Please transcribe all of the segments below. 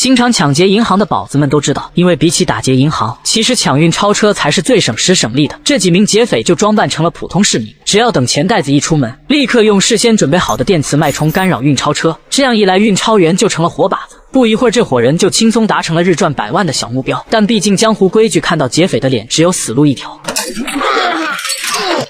經常搶劫銀行的寶子們都知道，因為比起打劫銀行，其實搶運鈔車才是最省时省力的。這幾名劫匪就装扮成了普通市民，只要等錢袋子一出门，立刻用事先準備好的電磁脈冲干擾運鈔車，這樣一來，運鈔員就成了活靶子。不一會兒，這夥人就輕鬆達成了日賺100萬的小目標。但畢竟江湖規矩，看到劫匪的臉，只有死路一條。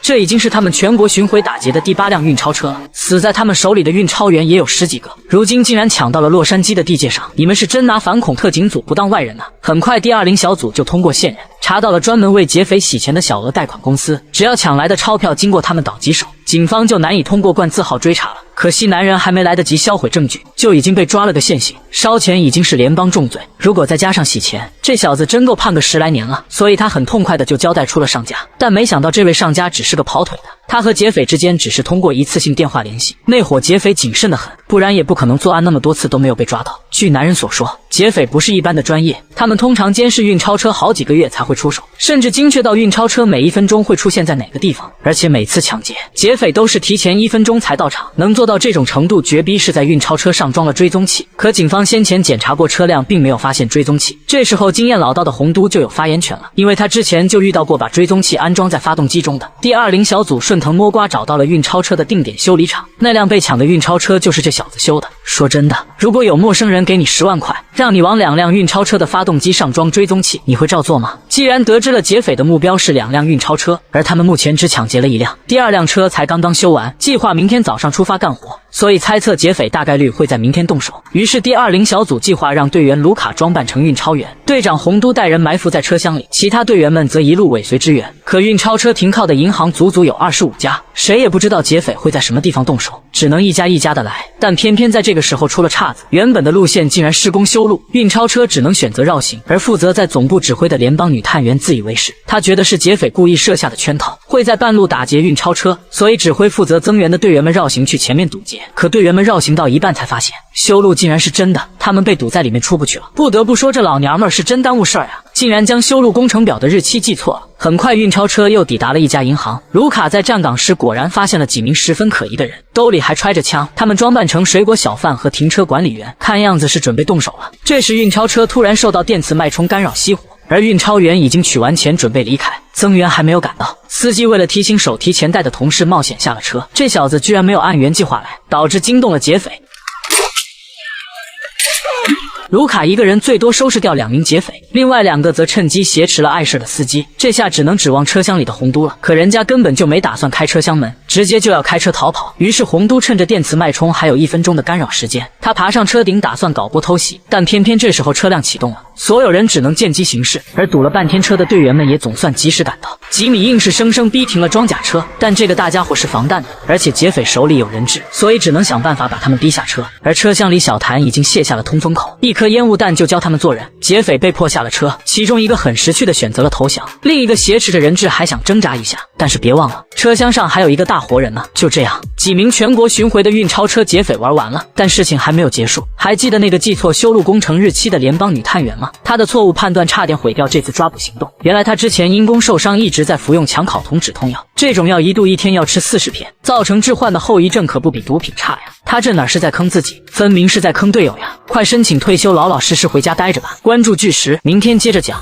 這已經是他們全國巡迴打劫的第8輛運鈔車了，死在他們手裡的運鈔員也有10幾個，如今竟然搶到了洛杉磯的地界上，你們是真拿反恐特警組不當外人啊！很快，第20小組就通過線人查到了專門為劫匪洗錢的小額貸款公司，只要搶來的鈔票經過他們倒機手，警方就难以通過冠字號追查了。可惜男人還沒來得及銷毀證據，就已經被抓了個現行。燒錢已經是聯邦重罪，如果再加上洗錢，這小子真夠判個10來年了。所以他很痛快的就交代出了上家，但沒想到这位上家只是個跑腿的，他和劫匪之間只是通過一次性電話聯繫。那夥劫匪謹慎得很，不然也不可能作案那麼多次都沒有被抓到。據男人所說，劫匪不是一般的專業，他們通常監視運鈔車好幾個月才會出手，甚至精確到運鈔車每1分鐘會出現在哪個地方，而且每次搶劫，劫匪都是提前1分鐘才到場，能做到這種程度，絕逼是在運鈔車上裝了追蹤器。可警方先前檢查過車輛，並沒有發現追蹤器。這時候經驗老道的洪都就有發言權了，因為他之前就遇到過把追蹤器安裝在發動機中的。第20小組順藤摸瓜找到了運鈔車的定點修理廠，那輛被搶的運鈔車就是這小子修的。說真的，如果有陌生人給你10萬塊，讓你往2輛運鈔車的發動機上裝追蹤器，你會照做嗎？既然得知了劫匪的目標是2輛運鈔車，而他們目前只搶劫了1輛，第2輛車才剛剛修完，計劃明天早上出發幹活，所以猜測劫匪大概率會在明天動手。於是第20小組計劃讓隊員盧卡裝扮成運鈔員，隊長洪都帶人埋伏在車廂裡，其他隊員們則一路尾隨支援。可運鈔車停靠的銀行足足有25家，誰也不知道劫匪會在什麼地方動手，只能一家一家的來。但偏偏在這個時候出了岔子，原本的路線竟然施工修路，運鈔車只能選擇繞行，而負責在總部指揮的聯邦女探員自以為是，她覺得是劫匪故意設下的圈套，會在半路打劫運鈔車，所以指揮負責增援的隊員們繞行去前面堵截。可隊員們繞行到一半才發現，修路竟然是真的，他們被堵在裡面出不去了。不得不說，這老娘們是真耽誤事兒啊，竟然將修路工程表的日期記錯了。很快運鈔車又抵達了一家銀行，盧卡在站崗時果然發現了幾名十分可疑的人，兜裡還揣着槍，他們裝扮成水果小販和停車管理員，看樣子是準備動手了。這時運鈔車突然受到電磁脈冲干擾熄火，而運鈔員已經取完錢準備離開，增援還沒有趕到。司機為了提醒手提錢袋的同事冒險下了車，這小子居然沒有按原計劃來，導致驚動了劫匪。盧卡一個人最多收拾掉2名劫匪，另外2個則趁機挾持了礙事的司機，這下只能指望車廂裡的洪都了。可人家根本就沒打算開車廂門，直接就要開車逃跑。於是洪都趁着電磁脈衝還有1分鐘的干擾時間，他爬上車頂打算搞波偷襲，但偏偏這時候車輛啟動了，所有人只能見機行事，而堵了半天車的隊員們也總算及時趕到。吉米硬是生生逼停了裝甲車，但這個大家伙是防彈的，而且劫匪手裡有人質，所以只能想辦法把他們逼下車。而車廂裡小譚已經卸下了通風口，一顆煙霧彈就教他們做人。劫匪被迫下了車，其中一個很识趣的選擇了投降，另一個挟持着人質還想掙扎一下，但是別忘了車廂上還有一個大活人呢。就這樣，幾名全國巡迴的運鈔車劫匪玩完了，但事情還沒有結束。還記得那個記錯修路工程日期的聯邦女探員嗎？她的錯誤判斷差點毀掉這次抓捕行動。原來她之前因公受傷一直在服用强睾酮止痛藥，這種藥一度1天要吃40片，造成致幻的後遺症可不比毒品差呀。她這哪是在坑自己，分明是在坑隊友呀！快申請退休，老老實實回家待着吧。關注巨石，明天接着講。